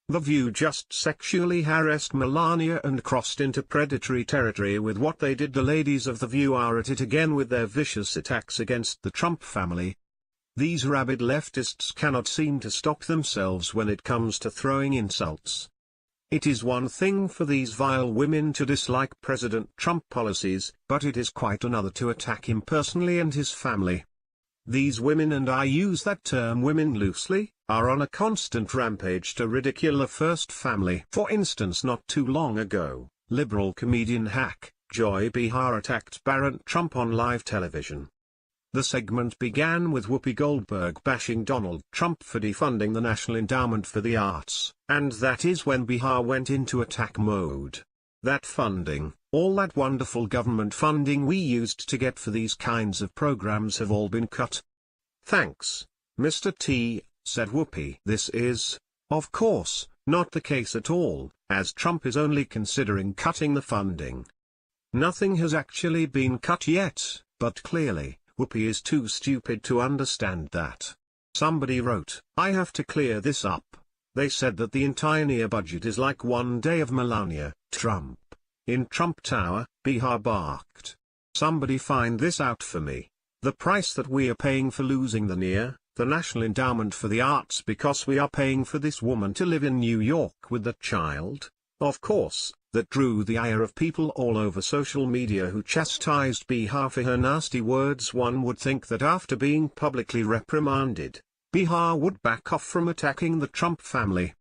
The View just sexually harassed Melania and crossed into predatory territory with what they did. The ladies of The View are at it again with their vicious attacks against the Trump family. These rabid leftists cannot seem to stop themselves when it comes to throwing insults. It is one thing for these vile women to dislike President Trump policies, but it is quite another to attack him personally and his family. These women, and I use that term women loosely, are on a constant rampage to ridicule the first family. For instance, not too long ago, liberal comedian hack, Joy Behar attacked Barron Trump on live television. The segment began with Whoopi Goldberg bashing Donald Trump for defunding the National Endowment for the Arts, and that is when Behar went into attack mode. That funding, all that wonderful government funding we used to get for these kinds of programs, have all been cut. Thanks, Mr. T, said Whoopi. This is, of course, not the case at all, as Trump is only considering cutting the funding. Nothing has actually been cut yet, but clearly, Whoopi is too stupid to understand that. Somebody wrote, I have to clear this up. They said that the entire budget is like one day of Melania Trump in Trump Tower, Behar barked. Somebody find this out for me. The price that we are paying for losing the National Endowment for the Arts, because we are paying for this woman to live in New York with that child. Of course, that drew the ire of people all over social media who chastised Behar for her nasty words. One would think that after being publicly reprimanded, Behar would back off from attacking the Trump family.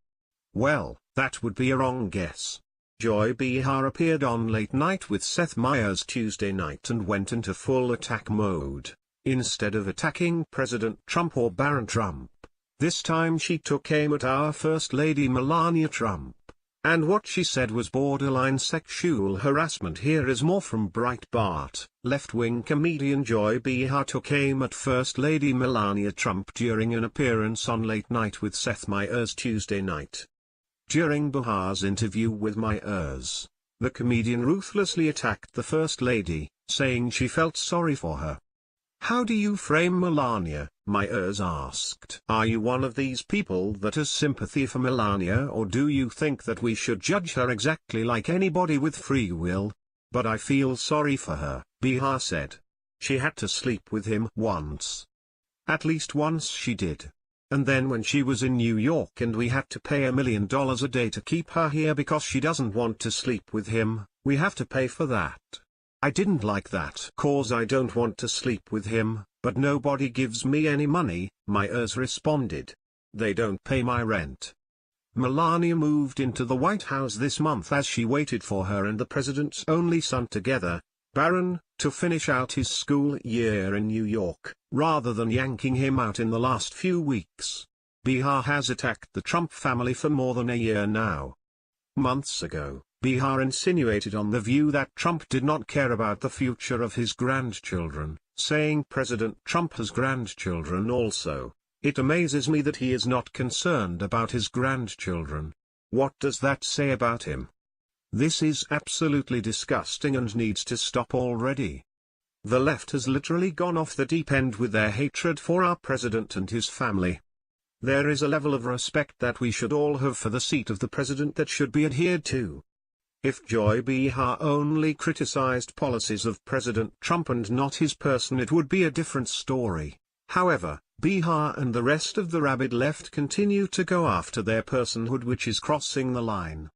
Well, that would be a wrong guess. Joy Behar appeared on Late Night with Seth Meyers Tuesday night and went into full attack mode. Instead of attacking President Trump or Barron Trump, this time she took aim at our First Lady Melania Trump. And what she said was borderline sexual harassment. Here is more from Breitbart. Left-wing comedian Joy Behar took aim at First Lady Melania Trump during an appearance on Late Night with Seth Meyers Tuesday night. During Behar's interview with Meyers, the comedian ruthlessly attacked the First Lady, saying she felt sorry for her. How do you frame Melania? Meyers asked. Are you one of these people that has sympathy for Melania, or do you think that we should judge her exactly like anybody with free will? But I feel sorry for her, Behar said. She had to sleep with him once. At least once she did. And then when she was in New York and we had to pay $1 million a day to keep her here because she doesn't want to sleep with him, we have to pay for that. I didn't like that. Cause I don't want to sleep with him, but nobody gives me any money, Meyers responded. They don't pay my rent. Melania moved into the White House this month as she waited for her and the president's only son together, Barron, to finish out his school year in New York, rather than yanking him out in the last few weeks. Behar has attacked the Trump family for more than a year now. Months ago, Behar insinuated on The View that Trump did not care about the future of his grandchildren, saying President Trump has grandchildren also. It amazes me that he is not concerned about his grandchildren. What does that say about him? This is absolutely disgusting and needs to stop already. The left has literally gone off the deep end with their hatred for our president and his family. There is a level of respect that we should all have for the seat of the president that should be adhered to. If Joy Behar only criticized policies of President Trump and not his person, it would be a different story. However, Behar and the rest of the rabid left continue to go after their personhood, which is crossing the line.